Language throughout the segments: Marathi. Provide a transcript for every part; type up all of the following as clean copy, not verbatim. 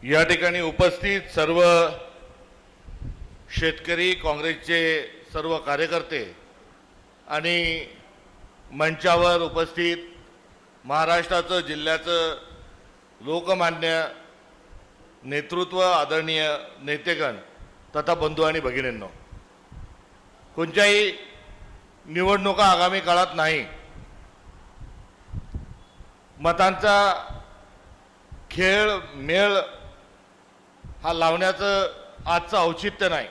या ठिकाणी उपस्थित सर्व शेतकरी, काँग्रेसचे सर्व कार्यकर्ते आणि मंचावर उपस्थित महाराष्ट्राचं, जिल्ह्याचं लोकमान्य नेतृत्व, आदरणीय नेतेगण तथा बंधू आणि भगिनींनो, कोणत्याही निवडणुका आगामी काळात नाही. मतांचा खेळ मेळ हा लावण्याचं आजचं औचित्य नाही.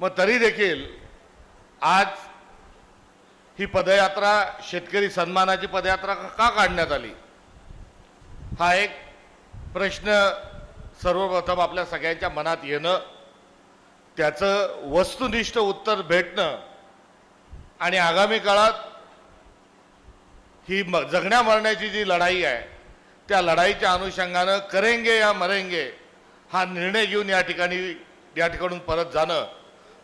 मग तरी देखील आज ही पदयात्रा, शेतकरी सन्मानाची पदयात्रा का काढण्यात आली, हा एक प्रश्न सर्वप्रथम आपल्या सगळ्यांच्या मनात येणं, त्याचं वस्तुनिष्ठ उत्तर भेटणं आणि आगामी काळात ही जगण्या मरण्याची जी लढाई आहे, त्या लढाईच्या अनुषंगानं करेंगे या मरेंगे हा निर्णय घेऊन या ठिकाणून परत जाणं,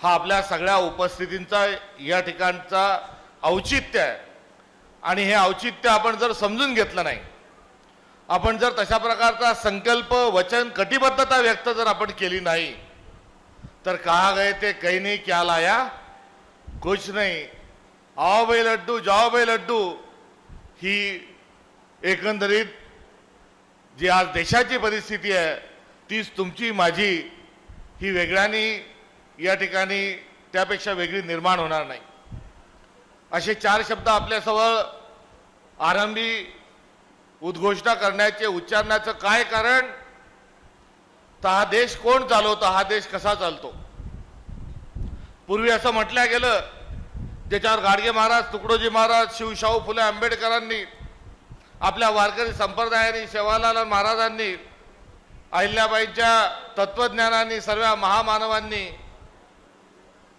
हा आपल्या सगळ्या उपस्थितींचा या ठिकाणचा औचित्य आहे. आणि हे औचित्य आपण जर समजून घेतलं नाही, आपण जर तशा प्रकारचा संकल्प, वचन, कटिबद्धता व्यक्त जर आपण केली नाही, तर कहा गए ते कहीं नहीं, क्या लाया कुछ नहीं, आओ भाई लड्डू जाओ भाई लड्डू, ही एकंदरीत जी आज देशाची परिस्थिती आहे, तीच तुमची माझी ही वेगळ्यानी या ठिकाणी त्यापेक्षा वेगळी निर्माण होणार नाही. असे 4 शब्द आपल्याजवळ आरंभी उद्घोषणा करण्याचे, उच्चारण्याचं काय कारण, तर हा देश कोण चालवतो, हा देश कसा चालतो. पूर्वी असं म्हटलं गेलं, ज्याच्यावर गाडगे महाराज, तुकडोजी महाराज, शिवशाहू फुले आंबेडकरांनी, आपल्या वारकरी संप्रदायाने, सेवालाल महाराजांनी, अहिल्याबाईंच्या तत्वज्ञानाने, सर्व महामानवांनी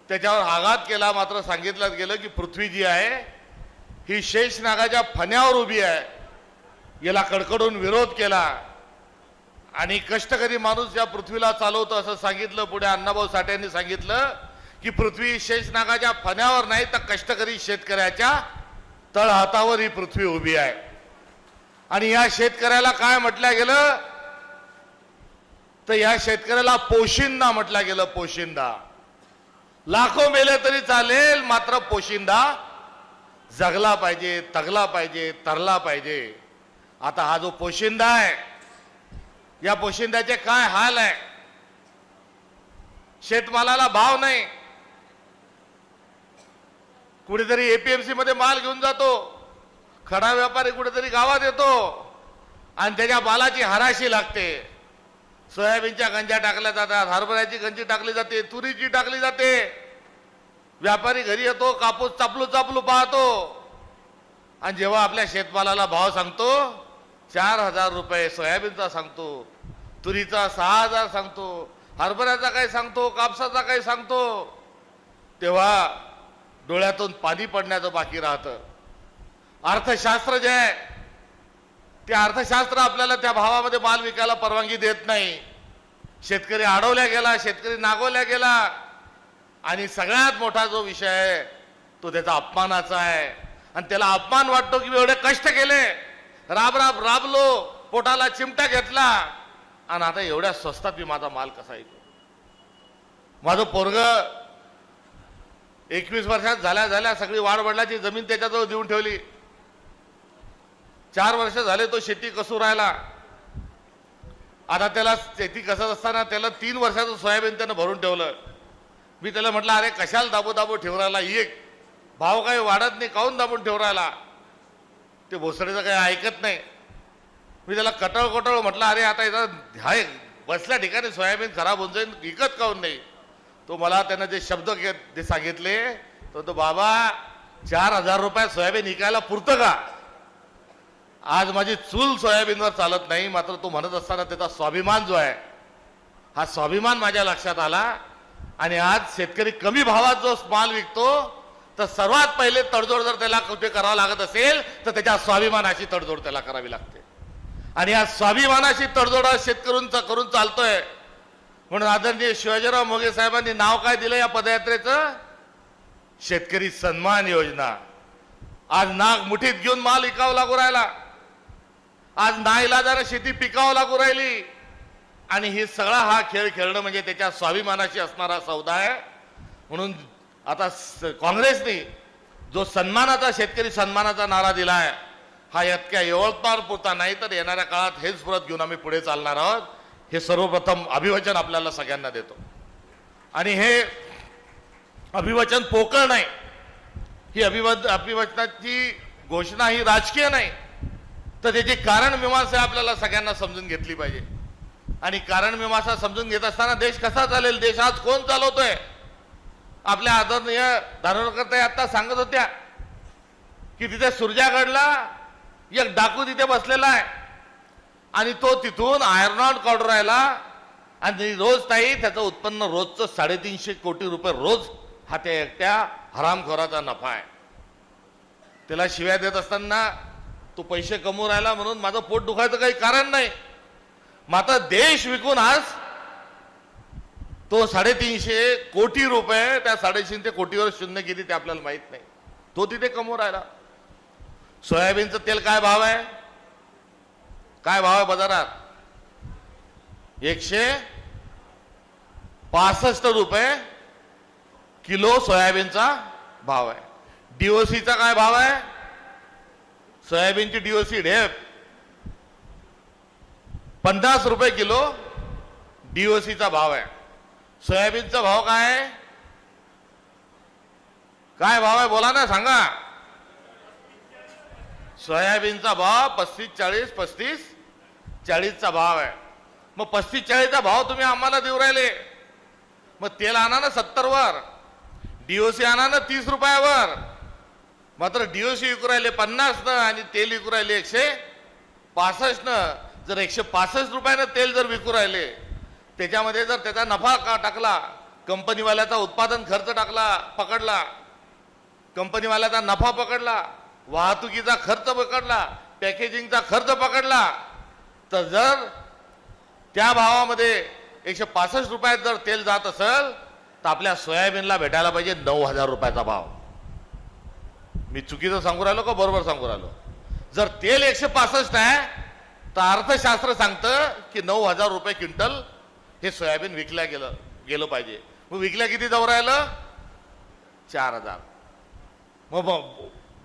त्याच्यावर आघात केला. मात्र सांगितलं गेलं की पृथ्वी जी आहे ही शेषनागाच्या फण्यावर उभी आहे, याला कडकडून विरोध केला आणि कष्टकरी माणूस या पृथ्वीला चालवतो असं सांगितलं. पुढे अण्णाभाऊ साठे यांनी सांगितलं की पृथ्वी शेषनागाच्या फण्यावर नाही, तर कष्टकरी शेतकऱ्याच्या तळहातावर ही पृथ्वी उभी आहे. आणि या शेतकऱ्याला काय म्हटलं गेलं, तर या शेतकऱ्याला पोशिंदा म्हटलं गेलं. पोशिंदा लाखो मेले तरी चालेल, मात्र पोशिंदा जगला पाहिजे, तगला पाहिजे, तरला पाहिजे. आता हा जो पोशिंदा आहे, या पोशिंद्याचे काय हाल आहे. शेतमालाला भाव नाही, कुठेतरी एपीएमसी मध्ये माल घेऊन जातो, खडा व्यापारी कुठेतरी गावात येतो आणि त्याच्या मालाची हराशी लागते. सोयाबीनच्या गंजा टाकल्या जातात, हरभऱ्याची गंजी टाकली जाते, तुरीची टाकली जाते. व्यापारी घरी येतो, कापूस चापलू चापलू पाहतो आणि जेव्हा आपल्या शेतमालाला भाव सांगतो 4,000 रुपये, सोयाबीनचा सांगतो, तुरीचा 6,000 सांगतो, हरभऱ्याचा काय सांगतो, कापसाचा काय सांगतो, तेव्हा डोळ्यातून पाणी पडण्याचं बाकी राहतं. अर्थशास्त्र जे आहे, ते अर्थशास्त्र आपल्याला त्या भावामध्ये माल विकायला परवानगी देत नाही. शेतकरी अडवल्या गेला, शेतकरी नागवल्या गेला आणि सगळ्यात मोठा जो विषय आहे तो त्याचा अपमानाचा आहे. आणि त्याला अपमान वाटतो की एवढे कष्ट केले, राबलो, पोटाला चिमटा घेतला आणि आता एवढ्या स्वस्तात मी माझा माल कसा येतो. माझं पोरग 21 वर्षात झाल्या सगळी वाडवडिलाची जमीन त्याच्याजवळ देऊन ठेवली. 4 वर्ष झाले तो शेती कसून राहिला. आता त्याला शेती कसत असताना त्याला 3 वर्षाचं सोयाबीन त्यानं भरून ठेवलं. मी त्याला म्हटलं, अरे कशाला दाबो ठेवून राहिला, एक भाव काही वाढत नाही, काहून दाबून ठेवून राहिला. ते भोसडीचं काही ऐकत नाही. मी त्याला कटळ म्हटलं, अरे आता इथं हाय बसल्या ठिकाणी सोयाबीन खराब होऊन जाईल, विकत काहून नाही. तो मला त्यानं जे शब्द ते सांगितले, तो बाबा 4,000 रुपयात सोयाबीन विकायला पुरतं का. आज माझी चूल सोयाबीनवर चालत नाही, मात्र तो म्हणत असताना त्याचा स्वाभिमान जो आहे, हा स्वाभिमान माझ्या लक्षात आला. आणि आज शेतकरी कमी भावात जो माल विकतो, तर सर्वात पहिले तडजोड जर त्याला कुठे करावं लागत असेल तर त्याच्या स्वाभिमानाची तडजोड त्याला करावी लागते. आणि या स्वाभिमानाची तडजोड शेतकऱ्यांचा करून चालतोय. म्हणून आदरणीय शिवाजीराव मोघे साहेबांनी नाव काय दिलं या पदयात्रेचं, शेतकरी सन्मान योजना. आज नाग मुठीत घेऊन माल विकावा लागू राहिला, आज नाईलाजाने शेती पिकावं लागू राहिली. आणि हे सगळा हा खेळ खेळणं म्हणजे त्याच्या स्वाभिमानाशी असणारा सौदा आहे. म्हणून आता काँग्रेसने जो सन्मानाचा शेतकरी सन्मानाचा नारा दिलाय हा इतक्या यवतमाळ पुरता नाही तर येणाऱ्या काळात हेच व्रत घेऊन आम्ही पुढे चालणार आहोत. हे सर्वप्रथम अभिवचन आपल्याला सगळ्यांना देतो. आणि हे अभिवचन पोकळ नाही. ही अभिवचनाची घोषणा ही राजकीय नाही तर त्याची कारण मीमांसा आपल्याला सगळ्यांना समजून घेतली पाहिजे. आणि कारण मीमांसा समजून घेत असताना देश कसा चालेल, देश आज कोण चालवतोय. आपल्या आदरणीय धानोरकरताई आता सांगत होत्या की तिथे सुरजागडला एक डाकू तिथे बसलेला आहे आणि तो तिथून आयर्न ऑन काढून राहिला आणि रोज ताई त्याचं उत्पन्न रोजचं 350 कोटी रुपये रोज हा त्या एकट्या हरामखोराचा नफा आहे. त्याला शिव्या देत असताना तो पैसे कमवून राहिला म्हणून माझं पोट दुखायचं काही कारण नाही. मात्र देश विकून आज तो 350 कोटी रुपये त्या 350 कोटीवर शून्य किती ते आपल्याला माहित नाही. तो तिथे कमवून राहिला. सोयाबीनचं तेल काय भाव आहे, काय भाव आहे बाजारात? 165 रुपये किलो सोयाबीनचा भाव आहे. डीओसीचा काय भाव आहे? सोयाबीनची डीओसी ढेप 50 रुपये किलो डीओसीचा भाव आहे. सोयाबीनचा भाव काय आहे? काय भाव आहे बोला ना, सांगा. सोयाबीनचा भाव 35-40 भाव आहे. मग 35-40 भाव तुम्ही आम्हाला देऊ राहिले. मग तेल आणा ना 70 वर, डीओसी आणा ना 30 रुपयावर. मात्र डीओसी विकू राहिले 50 न आणि तेल विकू राहिले 165 न. जर 165 रुपयानं तेल जर विकू राहिले त्याच्यामध्ये जर त्याचा नफा का टाकला, कंपनीवाल्याचा उत्पादन खर्च पकडला, कंपनीवाल्याचा नफा पकडला, वाहतुकीचा खर्च पकडला, पॅकेजिंगचा खर्च पकडला, तर जर त्या भावामध्ये 165 रुपयात जर तेल जात असेल तर आपल्या सोयाबीनला भेटायला पाहिजे 9,000 रुपयाचा भाव. मी चुकीचं सांगू राहिलो का बरोबर सांगू राहिलो? जर तेल 165 आहे तर अर्थशास्त्र सांगतं की 9,000 रुपये क्विंटल हे सोयाबीन विकल्या गेलं पाहिजे. मग विकल्या किती जाऊ राहिलं? 4,000. मग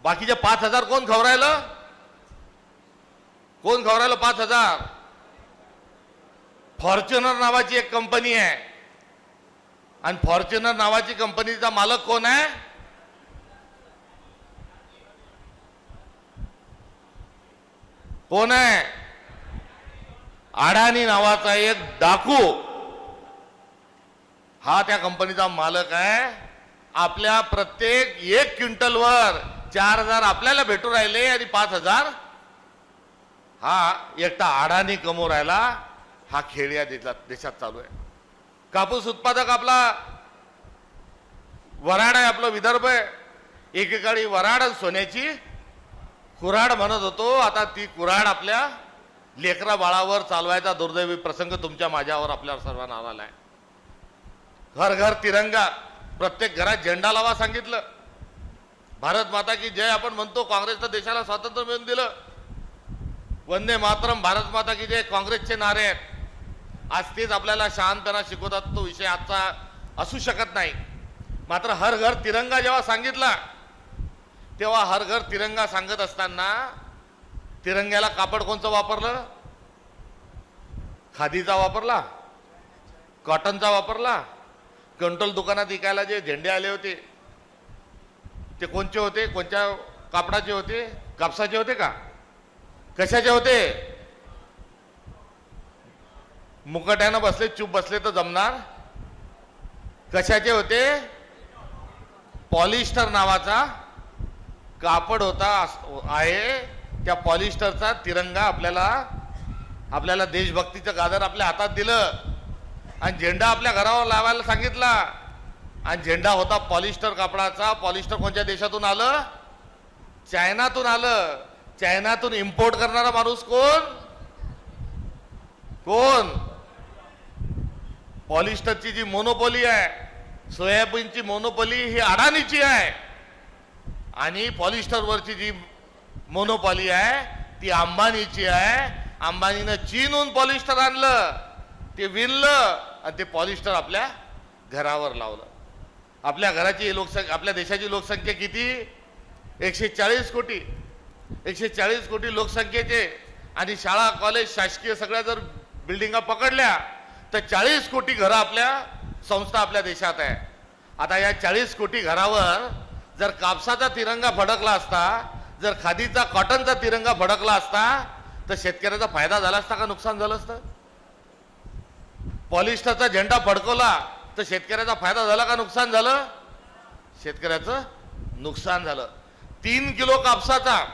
बाकीचे 5,000 कोण खाऊ राहिलं? कोण खाऊ राहिलं 5,000? फॉर्च्युनर नावाची एक कंपनी आहे आणि फॉर्च्युनर नावाची कंपनीचा मालक कोण आहे? कोण आहे? अडाणी नावाचा एक डाकू हा त्या कंपनीचा मालक आहे. आपल्या प्रत्येक 1 क्विंटलवर 4,000 आपल्याला भेटू राहिले आणि 5,000 हा एकटा अडाणी कमवू राहिला. हा खेळ या देशात चालू आहे. कापूस उत्पादक आपला वराड आहे, आपलं विदर्भ आहे. एकेकाळी वराड सोन्याची कुऱ्हाड म्हणत होतो. आता ती कुऱ्हाड आपल्या लेकरा बाळावर चालवायचा दुर्दैवी प्रसंग तुमच्या माझ्यावर आपल्या सर्वांना आला आहे. घर घर तिरंगा, प्रत्येक घरात झेंडा लावा सांगितलं. भारत माता की जय आपण म्हणतो. काँग्रेसनं देशाला स्वातंत्र्य मिळवून दिलं. वंदे मातरम, भारत माता की जय काँग्रेसचे नारे आहेत. आज तेच आपल्याला शहाणपणा शिकवतात. तो विषय आजचा असू शकत नाही. मात्र हर घर तिरंगा जेव्हा सांगितला तेव्हा हर घर तिरंगा सांगत असताना तिरंग्याला कापड कोणचं वापरलं? खादीचा वापरला, कॉटनचा वापरला. कंट्रोल दुकानात विकायला जे झेंडे आले होते ते कोणचे होते? कोणत्या कापडाचे होते? कापसाचे होते का? कशाचे होते? मुकट्यानं बसले, चूप बसले तर जमणार. कशाचे होते? पॉलिस्टर नावाचा कापड होता आहे. त्या पॉलिस्टरचा तिरंगा आपल्याला देशभक्तीचं गाजर आपल्या हातात दिलं आणि झेंडा आपल्या घरावर लावायला सांगितला. आणि झेंडा होता पॉलिस्टर कापडाचा. पॉलिस्टर कोणत्या देशातून आलं? चायनातून आलं. चायनातून इम्पोर्ट करणारा माणूस कोण? पॉलिस्टरची जी मोनोपोली आहे, सोयाबीनची मोनोपोली ही अडाणीची आहे आणि पॉलिस्टरवरची जी मोनोपोली आहे ती अंबानीची आहे. अंबानीनं चीनहून पॉलिस्टर आणलं ते विणलं आणि ते पॉलिस्टर आपल्या घरावर लावलं. आपल्या घराची लोकसंख्या, आपल्या देशाची लोकसंख्या किती? 140 कोटी. 140 कोटी लोकसंख्येचे आणि शाळा कॉलेज शासकीय सगळ्या जर बिल्डिंगा पकडल्या तर 40 कोटी घरं आपल्या संस्था आपल्या देशात आहे. आता या 40 कोटी घरावर जर कापसाचा तिरंगा फडकला असता, जर खादीचा कॉटनचा तिरंगा फडकला असता तर शेतकऱ्याचा फायदा झाला असता का नुकसान झालं असतं? पॉलिस्टरचा झेंडा फडकवला तर शेतकऱ्याचा फायदा झाला का नुकसान झालं? शेतकऱ्याचं नुकसान झालं. 3 किलो कापसाचा,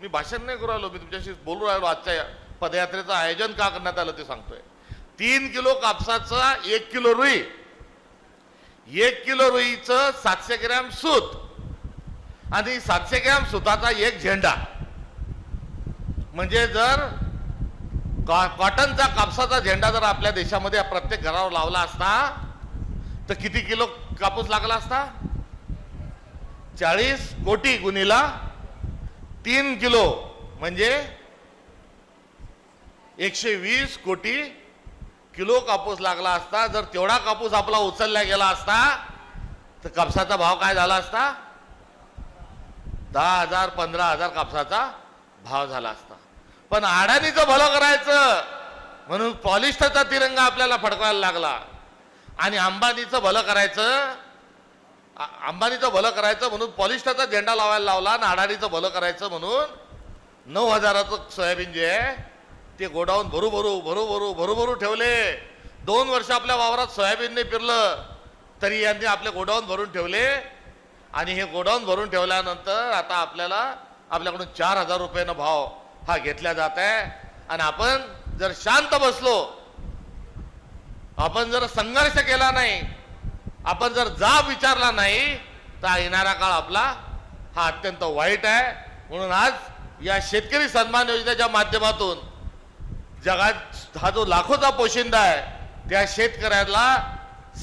मी भाषण नाही करू राहिलो, मी तुमच्याशी बोलू राहिलो. आजच्या पदयात्रेचं आयोजन का करण्यात आलं ते सांगतोय. 3 किलो कापसाचा 1 किलो रुई, 1 किलो रुईचं 700 ग्रॅम सूत आणि 700 ग्रॅम सुताचा एक झेंडा. म्हणजे जर कॉटनचा कापसाचा झेंडा जर आपल्या देशामध्ये प्रत्येक घरावर लावला असता तर किती किलो कापूस लागला असता? 40 कोटी गुणिला 3 किलो म्हणजे 120 कोटी किलो कापूस लागला असता. जर तेवढा कापूस आपला उचलला गेला असता तर कापसाचा भाव काय झाला असता? 10,000 15,000 कापसाचा भाव झाला असता. पण अडाणीचं भलं करायचं म्हणून पॉलिस्टरचा तिरंगा आपल्याला फडकवायला लागला आणि अंबानीचं भलं करायचं म्हणून पॉलिस्टरचा झेंडा लावायला लावला आणि अडाणीचं भलं करायचं म्हणून 9,000चं सोयाबीन जे आहे ते गोडाऊन भरू ठेवले. 2 वर्ष आपल्या वावरात सोयाबीन नाही पिरलं तरी यांनी आपले गोडाऊन भरून ठेवले आणि हे गोडाऊन भरून ठेवल्यानंतर आता आपल्याकडून 4,000 रुपयानं भाव हा घेतला जात आहे. आणि आपण जर शांत बसलो, आपण जर संघर्ष केला नाही, आपण जर जाब विचारला नाही तर येणारा काळ आपला हा अत्यंत वाईट आहे. म्हणून आज या शेतकरी सन्मान योजनेच्या माध्यमातून जगात हा जो लाखोचा पोशिंदा आहे त्या शेतकऱ्याला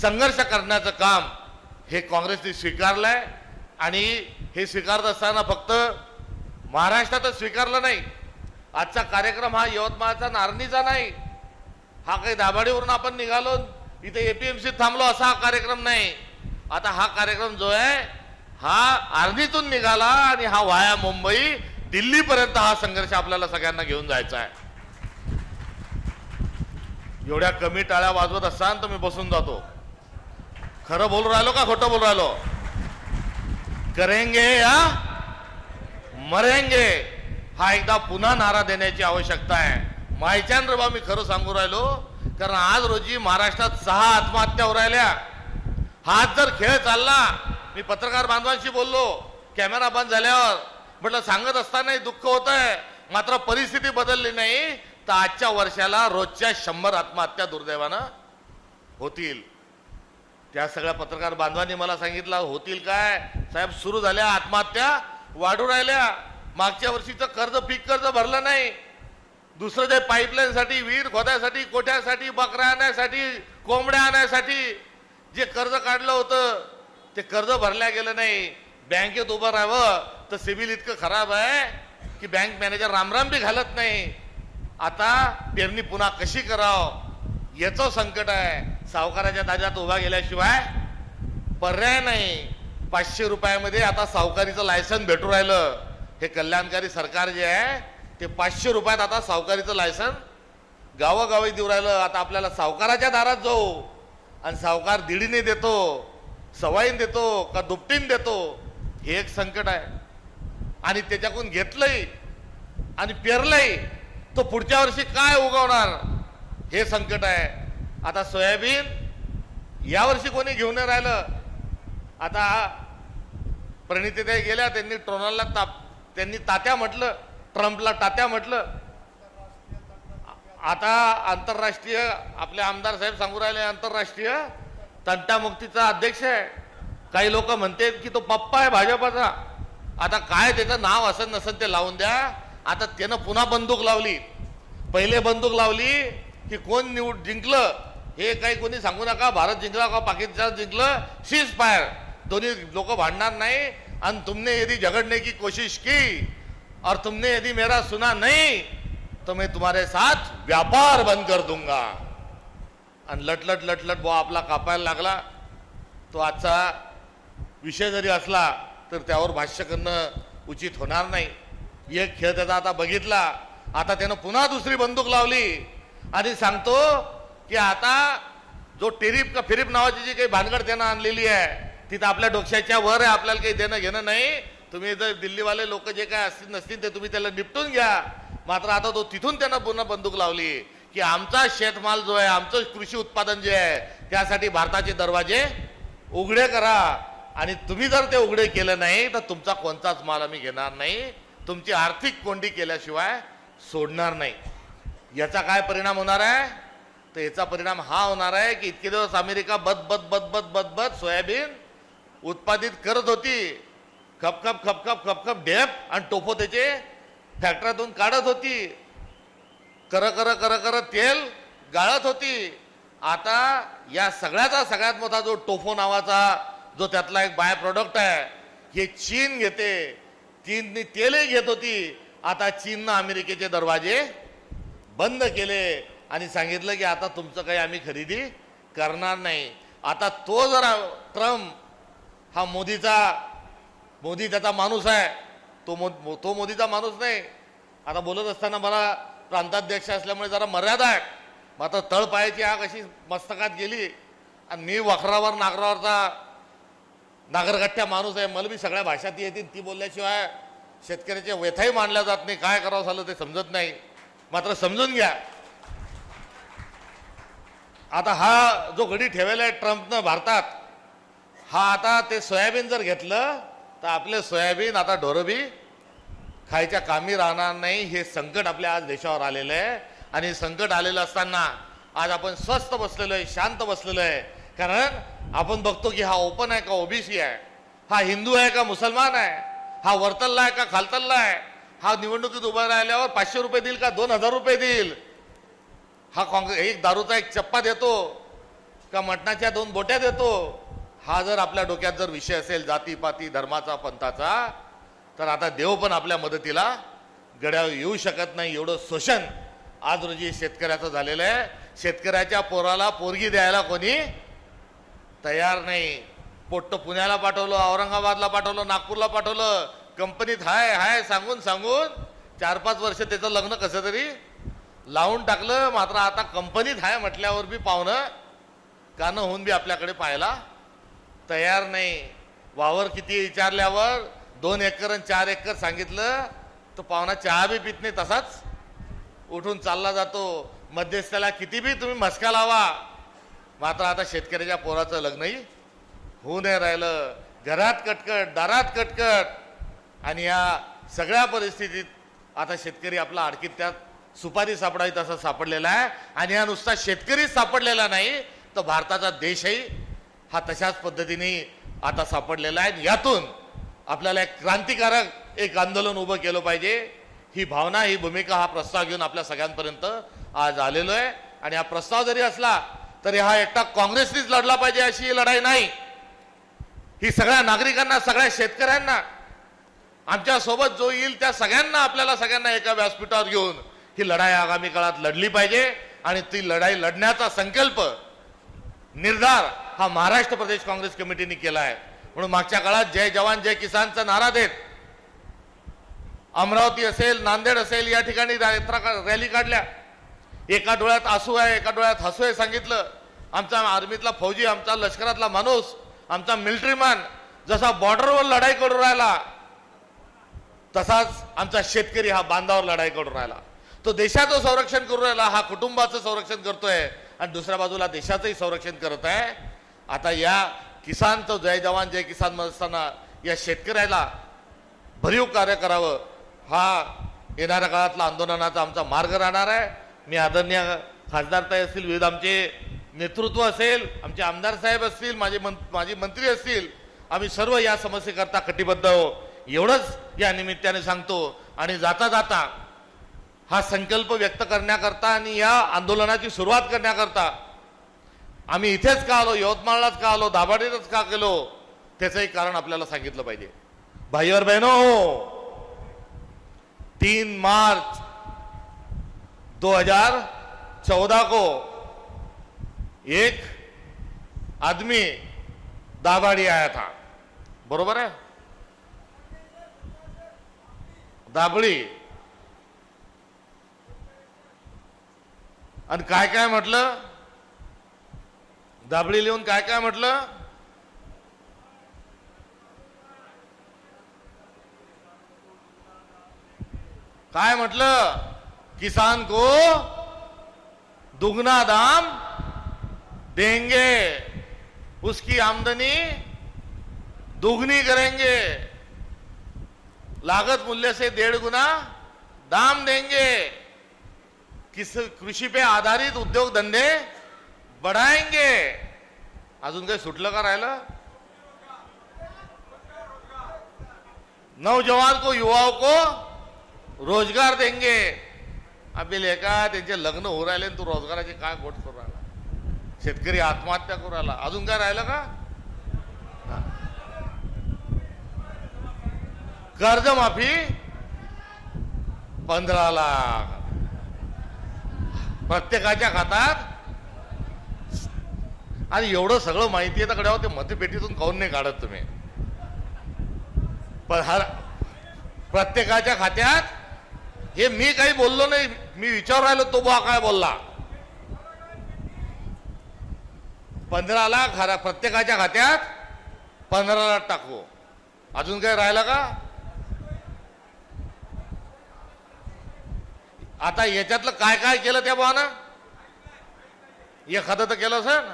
संघर्ष करण्याचं काम हे काँग्रेसने स्वीकारलंय. आणि हे स्वीकारत असताना फक्त महाराष्ट्रातच स्वीकारलं नाही. आजचा कार्यक्रम हा यवतमाळचा नारणीचा नाही, हा काही दाभाडीवरून आपण निघालो इथे एपीएमसीत थांबलो असा हा कार्यक्रम नाही. आता हा कार्यक्रम जो आहे हा आर्णीतून निघाला आणि हा वाया मुंबई दिल्लीपर्यंत हा संघर्ष आपल्याला सगळ्यांना घेऊन जायचा आहे. एवढ्या कमी टाळ्या वाजवत असताना तर मी बसून जातो. खरं बोलू राहिलो का खोटं बोलू राहिलो? करेंगे या मरेंगे हा एकदा पुन्हा नारा देण्याची आवश्यकता आहे. मायचंद्र बा, मी खरं सांगू राहिलो कारण आज रोजी महाराष्ट्रात 6 आत्महत्या होऊ राहिल्या. हाच जर खेळ चालला, मी पत्रकार बांधवांशी बोललो कॅमेरा बंद झाल्यावर, म्हटलं सांगत असतानाही दुःख होत आहे, मात्र परिस्थिती बदलली नाही तर आजच्या वर्षाला रोजच्या 100 आत्महत्या दुर्दैवानं होतील. त्या सगळ्या पत्रकार बांधवांनी मला सांगितलं होतील काय साहेब, सुरू झाल्या आत्महत्या वाढू राहिल्या. मागच्या वर्षीचं पीक कर्ज भरलं नाही, दुसरं जे पाईपलाईन साठी, विहीर खोदायसाठी, कोठ्यासाठी, बकऱ्या आणण्यासाठी, कोंबड्या आणण्यासाठी जे कर्ज काढलं होतं ते कर्ज भरल्या गेलं नाही. बँकेत उभं राहावं तर सिबिल इतकं खराब आहे की बँक मॅनेजर रामराम बी घालत नाही. आता पेरणी पुन्हा कशी करावं याचं संकट आहे. सावकाराच्या दाजात उभा गेल्याशिवाय पर्याय नाही. 500 रुपयामध्ये आता सावकारीचं लायसन भेटू राहिलं. हे कल्याणकारी सरकार जे आहे ते 500 रुपयात आता सावकारीचं लायसन गावोगावी देऊ राहिलं. आता आपल्याला सावकाराच्या दारात जाऊ आणि सावकार दीडीने देतो, सवाईन देतो का दुपटीन देतो, हे एक संकट आहे. आणि त्याच्याकडून घेतलंय आणि पेरलंय तो पुढच्या वर्षी काय उगवणार हे संकट आहे. आता सोयाबीन यावर्षी कोणी घेऊन नाही राहिलं. आता प्रणितीताई गेल्या, त्यांनी त्यांनी तात्या म्हटलं, ट्रम्पला तात्या म्हटलं. आता आंतरराष्ट्रीय आपले आमदार साहेब सांगू राहिले आंतरराष्ट्रीय तंटामुक्तीचा अध्यक्ष आहे. काही लोक म्हणतात की तो पप्पा आहे भाजपाचा. आता काय त्याचं नाव असेल नसेल ते लावून द्या. आता त्यानं पुन्हा बंदूक लावली. पहिले बंदूक लावली की कोण जिंकलं हे काही कोणी सांगू नका, भारत जिंकला का पाकिस्तान जिंकलं, सीज फायर, दोन्ही लोक भांडणार नाही. आणि तुमने यदि झगड़ने की कोशिश की और तुमने यदि मेरा सुना नहीं तो मैं तुम्हारे साथ व्यापार बंद कर दूंगा. आणि लटलट लटलट बुवा आपला कापायला लागला. तो आजचा विषय जरी असला तर त्यावर भाष्य करणं उचित होणार नाही. एक खेळ त्याचा आता बघितला, आता त्यानं पुन्हा दुसरी बंदूक लावली आणि सांगतो की आता जो टेरिफ का फिरीप नावाची जी काही भानगड त्यानं आणलेली आहे तिथं आपल्या डोक्याच्या वर आहे, आपल्याला काही देणं घेणं नाही. तुम्ही जर दिल्लीवाले लोक जे काय असतील नसतील ते तुम्ही त्याला निपटून घ्या. मात्र आता तो तिथून त्यानं पुन्हा बंदूक लावली की आमचा शेतमाल जो आहे, आमचं कृषी उत्पादन जे आहे त्यासाठी भारताचे दरवाजे उघडे करा आणि तुम्ही जर ते उघडे केलं नाही तर तुमचा कोणताच माल आम्ही घेणार नाही, तुमची आर्थिक कोंडी केल्याशिवाय सोडणार नाही. याचा काय परिणाम होणार आहे? तर याचा परिणाम हा होणार आहे की इतके दिवस अमेरिका बद सोयाबीन उत्पादित करत होती, खपखप खपखप खपखप डेप आणि टोफो त्याचे फॅक्टरीतून काढत होती, कर तेल गाळत होती. आता या सगळ्याचा सगळ्यात मोठा जो टोफो नावाचा जो त्यातला एक बाय प्रोडक्ट आहे हे चीन घेते. चीननी तेलही घेत होती. आता चीननं अमेरिकेचे दरवाजे बंद केले आणि सांगितलं की आता तुमचं काही आम्ही खरेदी करणार नाही. आता तो जर ट्रम्प हा मोदी त्याचा माणूस आहे, तो मोदीचा माणूस नाही. आता बोलत असताना मला प्रांताध्यक्ष असल्यामुळे जरा मर्यादा आहे, मात्र तळपायाची आग अशी मस्तकात गेली आणि मी वखरावर नागरावरचा नागरगठ्ठ्या माणूस आहे, मला बी सगळ्या भाषा ती येतील, ती बोलल्याशिवाय शेतकऱ्याच्या व्यथाही मानल्या जात नाही. काय करावं झालं ते समजत नाही. मात्र समजून घ्या, आता हा जो घडी ठेवलेला आहे ट्रम्पनं भारतात, हा आता ते सोयाबीन जर घेतलं तर आपले सोयाबीन आता ढोरबी खायच्या कामी राहणार नाही. हे संकट आपल्या आज देशावर आलेलं आहे आणि संकट आलेलं असताना आज आपण स्वस्थ बसलेलो आहे, शांत बसलेलो आहे. कारण आपण बघतो की हा ओपन आहे का ओबीसी आहे, हा हिंदू आहे का मुसलमान आहे, हा वरतल्ला आहे का खालतल्ला आहे, हा निवडणुकीत उभा राहिल्यावर 500 रुपये देईल का 2000 रुपये देईल, हा काँग्रेस एक दारूचा एक चप्पा देतो का मटणाच्या 2 बोट्या देतो. हा जर आपल्या डोक्यात जर विषय असेल जातीपाती धर्माचा पंथाचा, तर आता देव पण आपल्या मदतीला गड्यावर येऊ शकत नाही. एवढं शोषण आज रोजी शेतकऱ्याचं झालेलं आहे. शेतकऱ्याच्या पोराला पोरगी द्यायला कोणी तयार नाही. पोट्ट पुण्याला पाठवलं, औरंगाबादला पाठवलं, नागपूरला पाठवलं, कंपनीत हाय सांगून 4-5 वर्ष त्याचं लग्न कसं तरी लावून टाकलं. मात्र आता कंपनीत हाय म्हटल्यावर बी पाहुणं कानं होऊन बी आपल्याकडे पाहायला तयार नाही. वावर किती विचारल्यावर 2 एकर आणि 4 एकर सांगितलं तर पाहुणा चहा बी पित नाही, तसाच उठून चालला जातो. मध्यस्थाला किती बी तुम्ही मस्का लावा, मात्र आता शेतकऱ्याच्या पोराचं लग्नही होऊ नाही राहिलं. घरात कटकट, दारात कटकट आणि या सगळ्या परिस्थितीत आता शेतकरी आपला अडकीत त्यात सुपारी सापडावी तसा सापडलेला आहे. आणि हा नुसता शेतकरीच सापडलेला नाही तर भारताचा देशही हा तशाच पद्धतीने आता सापडलेला आहे. यातून आपल्याला एक क्रांतिकारक एक आंदोलन उभं केलं पाहिजे. ही भावना, ही भूमिका, हा प्रस्ताव घेऊन आपल्या सगळ्यांपर्यंत आज आलेलो आहे. आणि हा प्रस्ताव जरी असला तरी हा एकटा काँग्रेसनीच लढला पाहिजे अशी ही लढाई नाही. ही सगळ्या नागरिकांना, सगळ्या शेतकऱ्यांना, आमच्या सोबत जो येईल त्या सगळ्यांना एका व्यासपीठावर घेऊन ही लढाई आगामी काळात लढली पाहिजे. आणि ती लढाई लढण्याचा संकल्प, निर्धार हा महाराष्ट्र प्रदेश काँग्रेस कमिटीने केला आहे. म्हणून मागच्या काळात जय जवान जय किसानचा नारा देत अमरावती असेल, नांदेड असेल या ठिकाणी रॅली काढल्या. एका डोळ्यात आसू आहे, एका डोळ्यात हसू आहे सांगितलं. आमचा आर्मीतला फौजी, आमचा लष्करातला माणूस, आमचा मिलिटरीमॅन जसा बॉर्डरवर लढाई करून राहिला तसाच आमचा शेतकरी हा बांधावर लढाई करून राहिला. तो देशाचं संरक्षण करून राहिला, हा कुटुंबाचं संरक्षण करतोय आणि दुसऱ्या बाजूला देशाचंही संरक्षण करत आहे. आता या किसानचं जय जवान जय किसान म्हणत असताना या शेतकऱ्याला भरीव कार्य करावं हा येणाऱ्या काळातला आंदोलनाचा आमचा मार्ग राहणार आहे. मी आदरणीय खासदारताई असतील, विविध आमचे नेतृत्व असेल, आमचे आमदार साहेब असतील, माजी मंत्री असतील, आम्ही सर्व या समस्येकरता कटिबद्ध आहोत एवढंच या निमित्ताने सांगतो. आणि जाता जाता हा संकल्प व्यक्त करण्याकरता आणि या आंदोलनाची सुरुवात करण्याकरता आम्ही इथेच का आलो, यवतमाळलाच का आलो, दाभाडेलाच का गेलो, त्याचंही कारण आपल्याला सांगितलं पाहिजे. भाई और बहनों, 3 मार्च 2014 को एक आदमी दाभाडी आया था, बरोबर आहे, दाबळी, आणि काय काय म्हटलं, दाबळी लिहून काय काय म्हटलं, काय म्हटलं, किसान को दुगना दाम देंगे, उसकी आमदनी दुगनी करेंगे, लागत मूल्य से 1.5 गुना दाम देंगे, कृषि पे आधारित उद्योग धंधे बढ़ाएंगे. अजून काही सुटलं का राहिलं? नौजवान को, युवाओं को रोजगार देंगे. अबे लेका, त्यांचे लग्न होऊ राहिले, तू रोजगाराची काय गोट करू राहिला? शेतकरी आत्महत्या करू राहिला. अजून काय राहिलं का? कर्जमाफी 15 लाख प्रत्येकाच्या खात्यात. आणि एवढं सगळं माहिती आहे तर ते मतपेटीतून काऊन नाही काढत तुम्ही? पण प्रत्येकाच्या खात्यात, हे मी काही बोललो नाही, मी विचार राहिलो तो बुवा काय बोलला. 15 लाख प्रत्येकाच्या खात्यात 15 लाख टाकू. अजून काय राहिलं का? आता याच्यातलं काय काय केलं त्या बुवानं? एखादं तर केलं सर.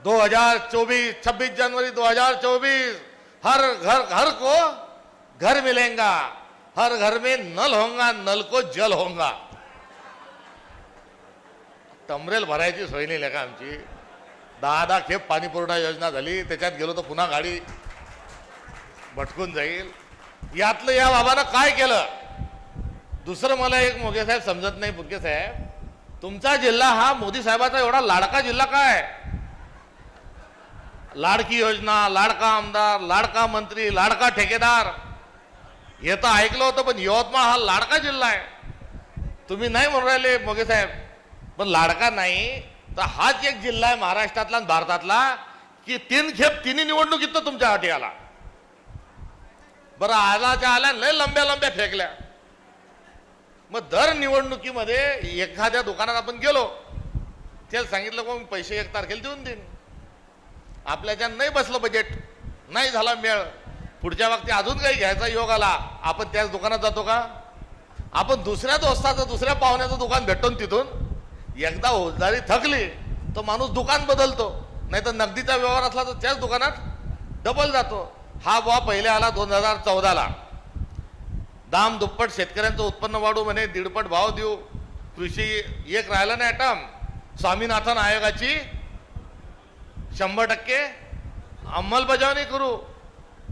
26 जनवरी 2024, हर को घर मिलेगा, हर घर में नल होगा, नल को जल होगा. तमरेल भरायची सोय नाही का आमची? 10 खेप पाणी पुरवठा योजना झाली, त्याच्यात गेलो तर पुन्हा गाडी भटकून जाईल. यातलं या बाबानं काय केलं? दुसरं मला एक मोगे साहेब समजत नाही. फुटके साहेब, तुमचा जिल्हा हा मोदी साहेबाचा एवढा लाडका जिल्हा काय? लाडकी योजना, लाडका आमदार, लाडका मंत्री, लाडका ठेकेदार, हे तर ऐकलं होतं. पण यवतमाळ हा लाडका जिल्हा आहे. तुम्ही नाही म्हणून राहिले मोगे साहेब, पण लाडका नाही तर हाच एक जिल्हा आहे महाराष्ट्रातला आणि भारतातला की 3 खेप 3 निवडणुकीत तुमच्या हाती आला. बरं, आल्या लय लंब्या फेकल्या. मग दर निवडणुकीमध्ये एखाद्या दुकानात आपण गेलो, त्याला सांगितलं मग पैसे 1 तारखेला देऊन देईन. आपल्याच्या नाही बसलं बजेट, नाही झाला मेळ, पुढच्या वक्ती अजून काही घ्यायचा योग आला, आपण त्याच दुकानात जातो का? आपण दुसऱ्या दोस्ताचं, दुसऱ्या पाहुण्याचं दुकान भेटतो, तिथून एकदा होजदारी थकली तर माणूस दुकान बदलतो. नाही तर नगदीचा व्यवहार असला तर त्याच दुकानात डबल जातो. हा बुवा पहिले आला 2014ला, दाम दुप्पट, शेतकऱ्यांचं उत्पन्न वाढू म्हणे, 1.5 पट भाव देऊ, कृषी एक राहिला नाही आयटम, स्वामीनाथन आयोगाची 100% अंमलबजावणी करू,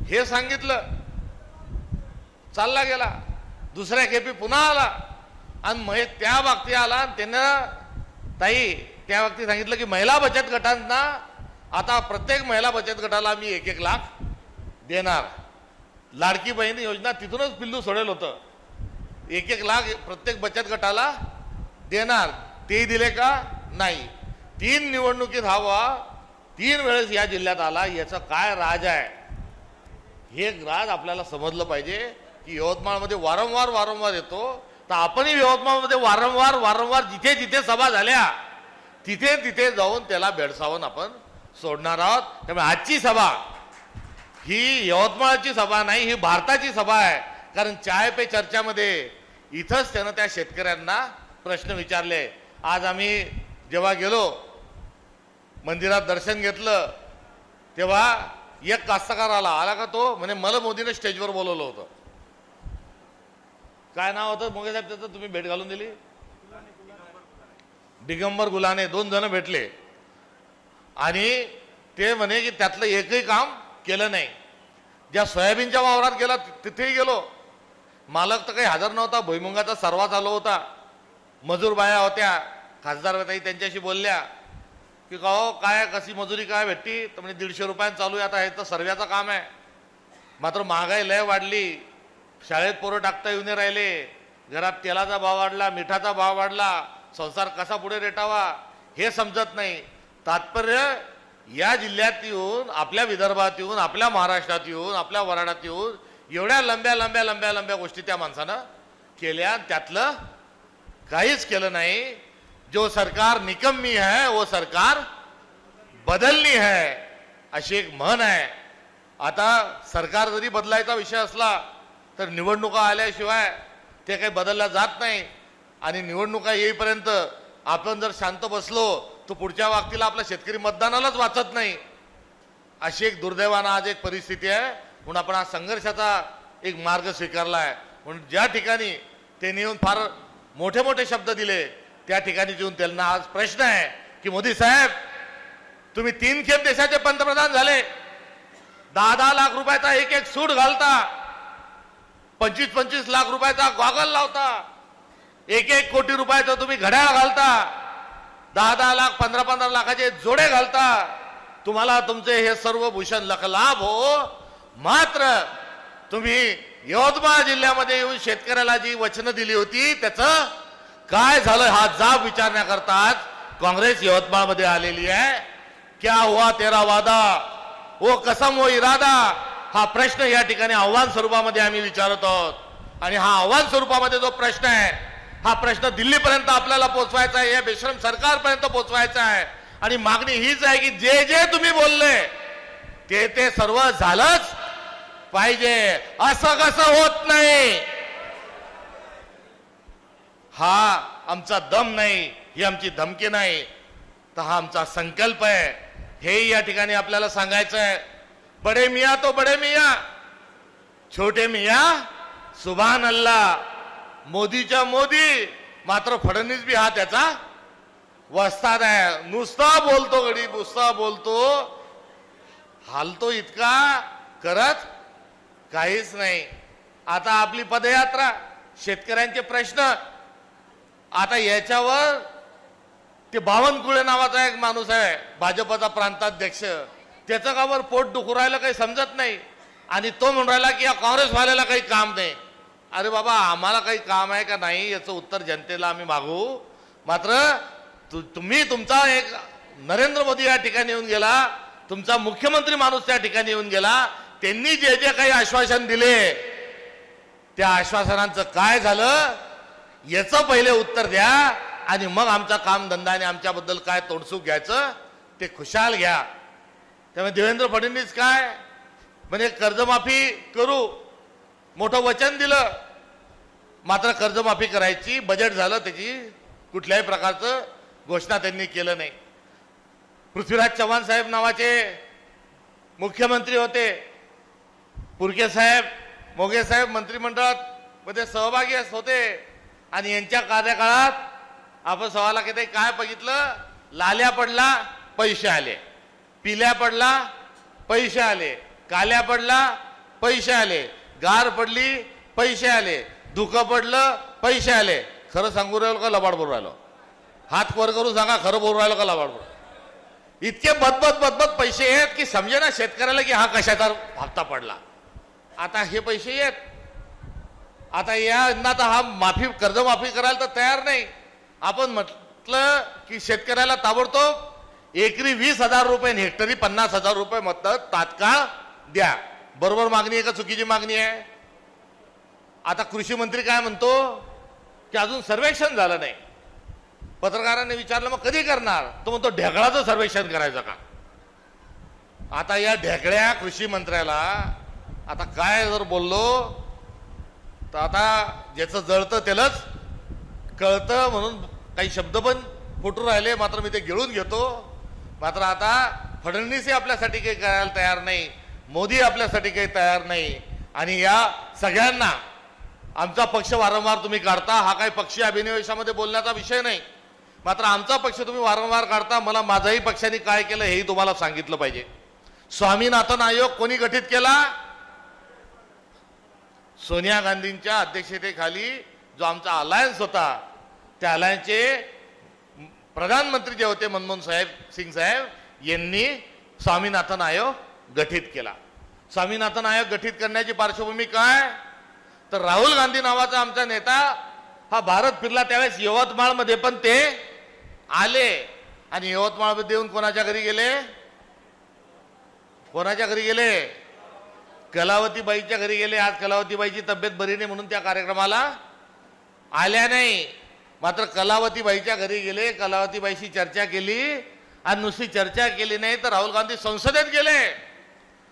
हे सांगितलं. चालला गेला. दुसऱ्या खेपी पुन्हा आला आणि त्या बाबतीत आला आणि त्यानं ताई त्या बाबतीत सांगितलं की महिला बचत गटांना आता प्रत्येक महिला बचत गटाला आम्ही 1-1 लाख देणार. लाडकी बहीण योजना तिथूनच पिल्लू सोडेल होतं. 1-1 लाख प्रत्येक बचत गटाला देणार. ते दिले का? नाही. 3 निवडणुकीत हवा 3 वेळेस या जिल्ह्यात आला. याचं काय राज आहे? हे राज आपल्याला समजलं पाहिजे की यवतमाळमध्ये वारंवार येतो, तर आपणही यवतमाळमध्ये वारंवार जिथे जिथे सभा झाल्या तिथे जाऊन त्याला भेडसावून आपण सोडणार आहोत. त्यामुळे आजची सभा ही यवतमाळची सभा नाही, ही भारताची सभा आहे. कारण चाय पे चर्चामध्ये इथंच त्यानं त्या शेतकऱ्यांना प्रश्न विचारले. आज आम्ही जेव्हा गेलो मंदिरात दर्शन घेतलं तेव्हा एक कास्तकार आला का तो म्हणे मला मोदीने स्टेजवर बोलवलं होतं. काय नाव होतं मोगे साहेब त्याचं? तुम्ही भेट घालून दिली? दिगंबर गुलाने. 2 जण भेटले आणि ते म्हणे की त्यातलं एकही काम केलं नाही. ज्या सोयाबीनच्या वावरात गेला तिथेही गेलो, मालक तर काही हजर नव्हता, भुईमुंगाचा सर्वा चालू होता, मजूर बाया होत्या, खासदार ताई त्यांच्याशी बोलल्या की हो काय कशी मजुरी काय भेटती? तर म्हणजे 150 रुपयांनी चालू आहे. आता हे तर सर्व्याचं काम आहे. मात्र महागाई लय वाढली, शाळेत पोरं टाकता येऊन राहिले, घरात तेलाचा भाव वाढला, मिठाचा भाव वाढला, संसार कसा पुढे रेटावा हे समजत नाही. तात्पर्य या जिल्ह्यात येऊन, आपल्या विदर्भात येऊन, आपल्या महाराष्ट्रात येऊन, आपल्या वराडात येऊन एवढ्या लंब्या गोष्टी त्या माणसानं केल्या, त्यातलं काहीच केलं नाही. जो सरकार निकम्मी है वो सरकार बदलनी है अशी एक म्हण आहे. आता सरकार जरी बदलायचा विषय असला तर निवडणुका आल्याशिवाय ते काही बदलला जात नाही. आणि निवडणुका येईपर्यंत आपण जर शांत बसलो तर पुढच्या वाक्तीला आपला शेतकरी मतदानालाच वाचत नाही. अशी एक दुर्दैवानं आज एक परिस्थिती आहे. म्हणून आपण हा संघर्षाचा एक मार्ग स्वीकारला आहे. म्हणून ज्या ठिकाणी त्यांनी येऊन फार मोठे मोठे शब्द दिले त्या ठिकाणी येऊन त्यांना आज प्रश्न आहे की मोदी साहेब, तुम्ही 3 खेप देशाचे पंतप्रधान झाले, 10-10 लाख रुपयाचा एक सूट घालता, 25-25 लाख रुपयाचा गॉगल लावता, 1-1 कोटी रुपयाचं तुम्ही घड्याळ घालता, 10-10 लाख 15-15 लाखाचे जोडे घालता. तुम्हाला तुमचे हे सर्व भूषण लाभ हो, मात्र तुम्ही यवतमाळ जिल्ह्यामध्ये येऊन शेतकऱ्याला जी वचनं दिली होती त्याचं काय झालं हा जाब विचारण्याकरता आज काँग्रेस यवतमाळमध्ये आलेली आहे. क्या हुआ तेरा वादा, वो कसम वो इरादा, हा प्रश्न या ठिकाणी आव्हान स्वरूपामध्ये आम्ही विचारत आहोत. आणि हा आव्हान स्वरूपामध्ये जो प्रश्न आहे हा प्रश्न दिल्लीपर्यंत आपल्याला पोहोचवायचा आहे, या बेशरम सरकारपर्यंत पोहोचवायचा आहे. आणि मागणी हीच आहे की जे जे तुम्ही बोलले ते सर्व झालंच पाहिजे. असं कसं होत नाही, हा आमचा दम नाही, ही आमची धमकी नाही, तर हा आमचा संकल्प आहे. हे या ठिकाणी आपल्याला सांगायचं आहे. बडे मियाँ तो बडे मियाँ, छोटे मियाँ सुभान अल्लाह. मोदीच्या मोदी, मात्र फडणवीस बी हा त्याचा वस्ताद आहे. नुसता बोलतो गडी, नुसता बोलतो, हालतो इतका, करत काहीच नाही. आता आपली पदयात्रा, शेतकऱ्यांचे प्रश्न, आता याच्यावर ते बावनकुळे नावाचा एक माणूस आहे भाजपचा प्रांताध्यक्ष, त्याचं कावर पोट दुखू राहिलं काही समजत नाही. आणि तो म्हणून राहिला की या काँग्रेसवाल्याला काही काम नाही. अरे बाबा, आम्हाला काही काम आहे का नाही याचं उत्तर जनतेला आम्ही मागू. मात्र तुम्ही तुमचा एक नरेंद्र मोदी या ठिकाणी येऊन गेला, तुमचा मुख्यमंत्री माणूस त्या ठिकाणी येऊन गेला, त्यांनी जे जे काही आश्वासन दिले त्या आश्वासनांचं काय झालं याचं पहिले उत्तर द्या. आणि मग आमचा कामधंदा आणि आमच्याबद्दल काय तोडसूक घ्यायचं ते खुशाल घ्या. त्यामुळे देवेंद्र फडणवीस काय म्हणजे कर्जमाफी करू मोठं वचन दिलं, मात्र कर्जमाफी करायची बजेट झालं त्याची कुठल्याही प्रकारचं घोषणा त्यांनी केलं नाही. पृथ्वीराज चव्हाण साहेब नावाचे मुख्यमंत्री होते, पुरके साहेब, मोगे साहेब मंत्रिमंडळात मध्ये सहभागी होते. आणि यांच्या कार्यकाळात आपण सवाला किती काय बघितलं, लाल्या पडला पैसे आले, पिल्या पडला पैसे आले, काल्या पडला पैसे आले, गार पडली पैसे आले, धुकं पडलं पैसे आले. खरं सांगू राहिलो का लबाड बोलू राहिलो? हात वर करून सांगा, खरं बोलू राहिलो का लबाड बोलू? इतके बदबत पैसे आहेत की समजे ना शेतकऱ्याला की हा कशाचा हप्ता पडला. आता हे पैसे येत, आता यांना तर हा कर्जमाफी करायला तर तयार नाही. आपण म्हटलं की शेतकऱ्याला ताबडतोब एकरी 20,000 रुपये, हेक्टरी 50,000 रुपये मदत तात्काळ द्या. बरोबर मागणी आहे का चुकीची मागणी आहे? आता कृषी मंत्री काय म्हणतो की अजून सर्वेक्षण झालं नाही. पत्रकारांनी विचारलं मग कधी करणार, तो म्हणतो ढेकळाचं सर्वेक्षण करायचं का. आता या ढेकळ्या कृषी मंत्र्याला आता काय जर बोललो तर आता ज्याचं जळतं त्यालाच कळतं, म्हणून काही शब्द पण फुटून राहिले, मात्र मी ते गिळून घेतो. मात्र आता फडणवीसही आपल्यासाठी काही करायला तयार नाही, मोदी आपल्यासाठी काही तयार नाही. आणि या सगळ्यांना आमचा पक्ष वारंवार तुम्ही काढता, हा काही पक्षी अभिनिवेशामध्ये बोलण्याचा विषय नाही, मात्र आमचा पक्ष तुम्ही वारंवार काढता. मला माझ्याही पक्षाने काय केलं हेही तुम्हाला सांगितलं पाहिजे. स्वामीनाथन आयोग कोणी गठीत केला? सोनिया गांधींच्या अध्यक्षतेखाली जो आमचा अलायन्स होता, त्या अलायन्सचे प्रधानमंत्री जे होते मनमोहन सिंग साहेब यांनी स्वामीनाथन आयोग गठीत केला. स्वामीनाथन आयोग गठीत करण्याची पार्श्वभूमी काय, तर राहुल गांधी नावाचा आमचा नेता हा भारत फिरला त्यावेळेस यवतमाळमध्ये पण ते आले आणि यवतमाळमध्ये येऊन कोणाच्या घरी गेले? कोणाच्या घरी गेले? कलावतीबाईच्या घरी गेले. आज कलावतीबाईची तब्येत बरी नाही म्हणून त्या कार्यक्रमाला आल्या नाही. मात्र कलावतीबाईच्या घरी गेले, कलावतीबाईशी चर्चा केली आणि नुसती चर्चा केली नाही तर राहुल गांधी संसदेत गेले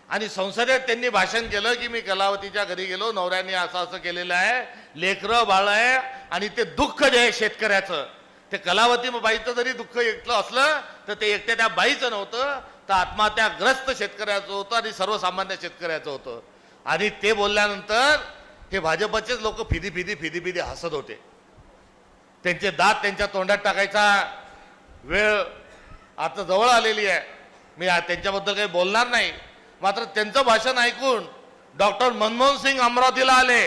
आणि संसदेत त्यांनी भाषण केलं की मी कलावतीच्या घरी गेलो, नवऱ्याने असं असं केलेलं आहे, लेकरं बाळ आहे आणि ते दुःख जे आहे शेतकऱ्याचं, ते कलावती बाईचं जरी दुःख एकलं असलं तर ते एकट्या त्या बाईचं नव्हतं, तर आत्महत्याग्रस्त शेतकऱ्याचं होतं आणि सर्वसामान्य शेतकऱ्याचं होतं. आणि ते बोलल्यानंतर हे भाजपचेच लोक फिदी फिदी फिदी फिदी हसत होते. त्यांचे दात त्यांच्या तोंडात टाकायचा वेळ आता जवळ आलेली आहे. मी त्यांच्याबद्दल काही बोलणार नाही. मात्र त्यांचं भाषण ऐकून डॉक्टर मनमोहन सिंग अमरावतीला आले,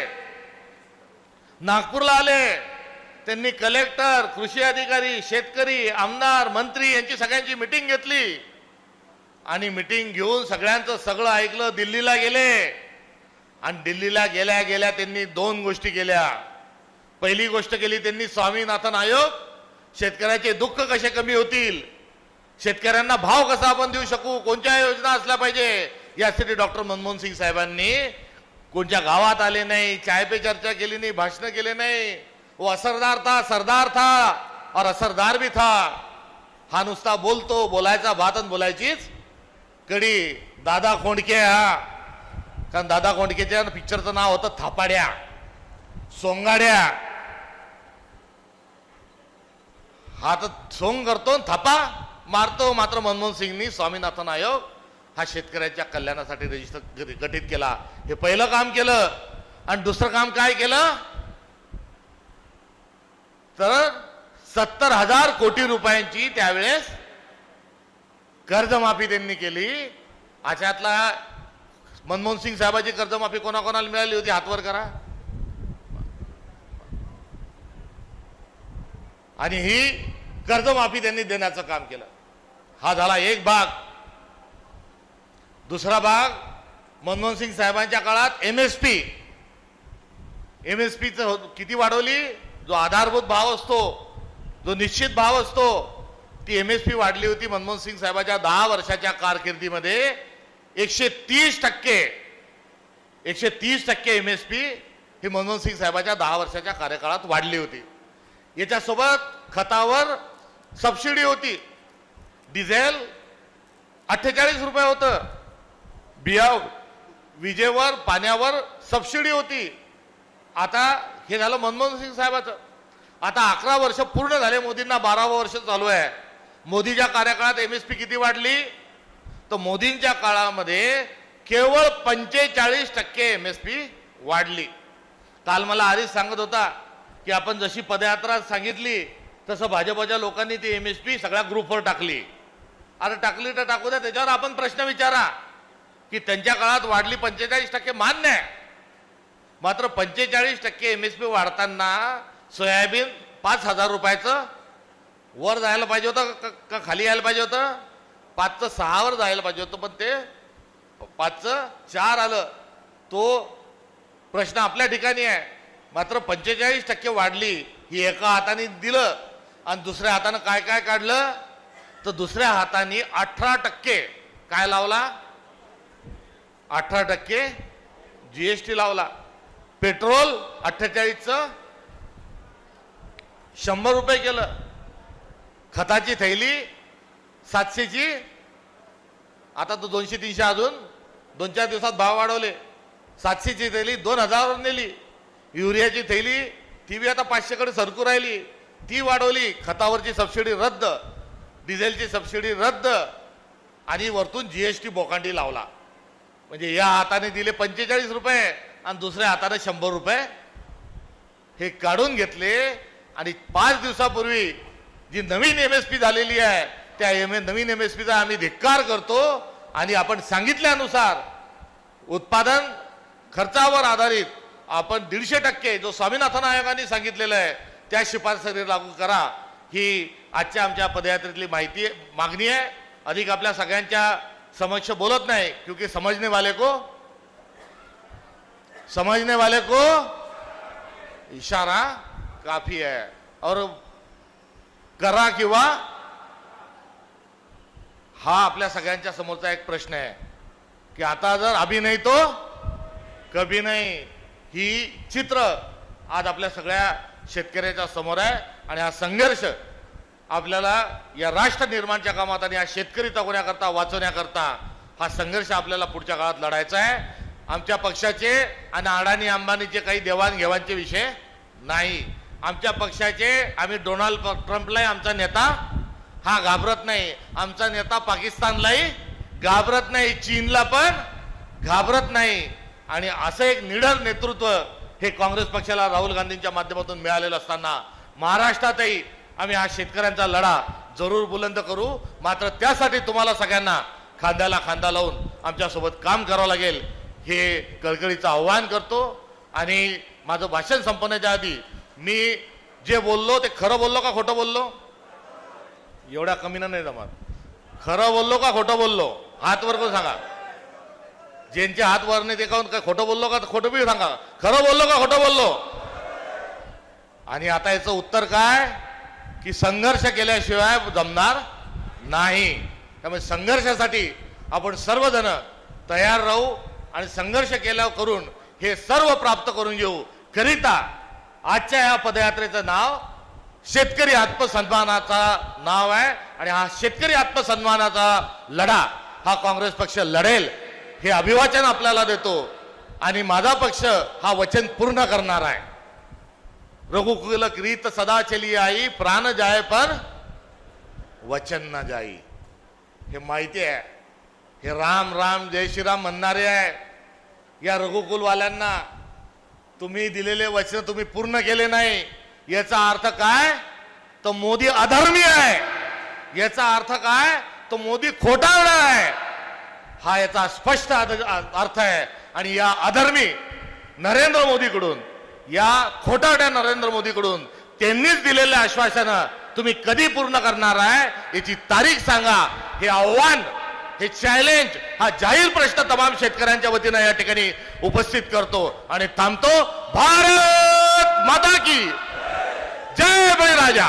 नागपूरला आले. त्यांनी कलेक्टर, कृषी अधिकारी, शेतकरी, आमदार, मंत्री यांची सगळ्यांची मिटिंग घेतली आणि मिटिंग घेऊन सगळ्यांचं सगळं ऐकलं. दिल्लीला गेले आणि दिल्लीला गेल्या गेल्या त्यांनी दोन गोष्टी केल्या. पहिली गोष्ट केली त्यांनी स्वामीनाथन आयोग, शेतकऱ्याचे दुःख कसे कमी होतील, शेतकऱ्यांना भाव कसा आपण देऊ शकू, कोणत्या योजना असल्या पाहिजे, यासाठी डॉक्टर मनमोहन सिंग साहेबांनी कोणत्या गावात आले नाही, चाय पे चर्चा केली नाही, भाषण केले नाही. वो असरदार था, सरदार था और असरदार भी था. हा नुसता बोलतो, बोलायचा भात आणि बोलायचीच कडी. दादा खोंडके, हा कारण दादा खोंडकेच्या पिक्चरचं नाव होतं थापाड्या, सोंगाड्या. हा तर सोंग करतो, थापा मारतो. मात्र मनमोहन सिंगनी स्वामीनाथन आयोग हा शेतकऱ्याच्या कल्याणासाठी रजिस्टर गठीत केला. हे पहिलं काम केलं. आणि दुसरं काम काय केलं तर 70,000 कोटी रुपयांची त्यावेळेस कर्जमाफी त्यांनी केली. अशातला मनमोहन सिंग साहेबांची कर्जमाफी कोणाकोणाला मिळाली होती? हातवर करा. आणि ही कर्जमाफी त्यांनी देण्याचं काम केलं. हा झाला एक भाग. दुसरा भाग मनमोहन सिंग साहेबांच्या काळात एमएसपी किती वाढवली? जो आधारभूत भाव असतो, जो निश्चित भाव असतो, ती एमएसपी वाढली होती मनमोहन सिंग साहेबांच्या 10 वर्षाच्या कारकिर्दीमध्ये 130%. 130% एमएसपी ही मनमोहन सिंग साहेबांच्या 10 वर्षाच्या कार्यकाळात वाढली होती. याच्यासोबत खतावर सबसिडी होती. डिझेल 48 रुपये होतं. बिया विजेवर, पाण्यावर सबसिडी होती. आता हे झालं मनमोहन सिंग साहेबाचं. आता 11 वर्ष पूर्ण झाले, मोदींना 12वं वर्ष चालू आहे. मोदीच्या कार्यकाळात एमएसपी किती वाढली? तर मोदींच्या काळामध्ये केवळ 45% एमएसपी वाढली. काल मला हरीश सांगत होता की आपण जशी पदयात्रा सांगितली तसं भाजपच्या लोकांनी ती एमएसपी सगळ्या ग्रुपवर टाकली. अरे टाकली तर टाकू द्या, त्याच्यावर आपण प्रश्न विचारा की त्यांच्या काळात वाढली 45%, मान्य आहे. मात्र 45% एमएसपी वाढताना सोयाबीन 5,000 रुपयाचं वर जायला पाहिजे होतं का खाली यायला पाहिजे होतं? 5चं 6 वर जायला पाहिजे होतं, पण ते 5चं 4 आलं. तो प्रश्न आपल्या ठिकाणी आहे. मात्र 45% वाढली. ही एका हाताने दिलं आणि दुसऱ्या हाताने काय काय काढलं तर दुसऱ्या हाताने 18% काय लावला? 18% जीएसटी लावला. पेट्रोल 48चं 100 रुपये केलं. खताची थैली 700ची आता तो 200-300 अजून 2-4 दिवसात भाव वाढवले. 700ची थैली 2,000 वर नेली. युरियाची थैली ती बी आता 500 कडे सरकू राहिली, ती वाढवली. खतावरची सबसिडी रद्द, डिझेलची सबसिडी रद्द आणि वरतून जीएसटी बोकांडी लावला. म्हणजे या हाताने दिले 45 रुपये आणि दुसऱ्या हाताने 100 रुपये हे काढून घेतले. आणि 5 दिवसापूर्वी जी नवीन एमएसपी झालेली आहे त्या नवीन एमएसपीचा आम्ही धिक्कार करतो. आणि आपण सांगितल्यानुसार उत्पादन खर्चावर आधारित आपण 150% जो स्वामीनाथन आयोगाने सांगितलेलं आहे त्या शिफारसी लागू करा. ही आजच्या आमच्या पदयात्रेतली मागणी आहे. अधिक आपल्या सगळ्यांच्या समक्ष बोलत नाही, क्योंकि समझने वाले को इशारा काफी है और करा किंवा हा आपल्या सगळ्यांच्या समोरचा एक प्रश्न आहे की आता जर अभी नाही तो कभी नाही ही चित्र आज आपल्या सगळ्या शेतकऱ्याच्या समोर आहे आणि हा संघर्ष आपल्याला या राष्ट्र निर्माणच्या कामात आणि या शेतकरी तगवण्याकरता वाचवण्याकरता हा संघर्ष आपल्याला पुढच्या काळात लढायचा आहे. आमच्या पक्षाचे आणि अडाणी अंबानीचे काही देवाणघेवाणचे विषय नाही. आमच्या पक्षाचे आम्ही डोनाल्ड ट्रम्पलाही आमचा नेता हा घाबरत नाही. आमचा नेता पाकिस्तानलाही घाबरत नाही, चीनला पण घाबरत नाही. आणि असं एक निडर नेतृत्व हे काँग्रेस पक्षाला राहुल गांधींच्या माध्यमातून मिळालेलं असताना महाराष्ट्रातही आम्ही हा शेतकऱ्यांचा लढा जरूर बुलंद करू. मात्र त्यासाठी तुम्हाला सगळ्यांना खांद्याला खांदा लावून आमच्यासोबत काम करावं लागेल हे कळकळीचं आव्हान करतो. आणि माझं भाषण संपण्याच्या आधी मी जे बोललो ते खरं बोललो का खोटं बोललो? एवढ्या कमीनं नाही जमत. खरं बोललो का खोटं बोललो? हात वर करून सांगा. ज्यांचे हात वर नाही ते काऊन काय खोटं बोललो का खोटं बी सांगा. खरं बोललो का खोटं बोललो? आणि आता याचं उत्तर काय की संघर्ष केल्याशिवाय जमणार नाही. त्यामुळे संघर्षासाठी आपण सर्वजण तयार राहू आणि संघर्ष केल्या करून हे सर्व प्राप्त करून घेऊ. करिता आजच्या या पदयात्रेचं नाव शेतकरी आत्मसन्मानाचा नाव आहे आणि हा शेतकरी आत्मसन्मानाचा लढा हा काँग्रेस पक्ष लढेल हे अभिवाचन आपल्याला देतो. आणि माझा पक्ष हा वचन पूर्ण करणार आहे. रघुकुल रीत सदा चली आई, प्राण जाय पर वचन न जाई. हे माहिती आहे. हे राम राम जय श्रीराम म्हणणारे आहे. या रघुकुलवाल्यांना तुम्ही दिलेले वचन तुम्ही पूर्ण केले नाही याचा अर्थ काय? तो मोदी अधर्मी आहे. याचा अर्थ काय? तो मोदी खोटारडा आहे. हा याचा स्पष्ट अर्थ आहे. आणि या अधर्मी नरेंद्र मोदीकडून, या खोटारड्या नरेंद्र मोदीकडून त्यांनीच दिलेल्या आश्वासनं तुम्ही कधी पूर्ण करणार आहे याची तारीख सांगा. हे आव्हान, हे चॅलेंज, हा जाहीर प्रश्न तमाम शेतकऱ्यांच्या वतीनं या ठिकाणी उपस्थित करतो आणि थांबतो. भारत माता की जय बळीराजा.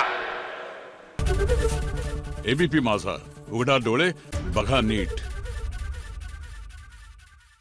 एबीपी माझा, उघडा डोळे बघा नीट.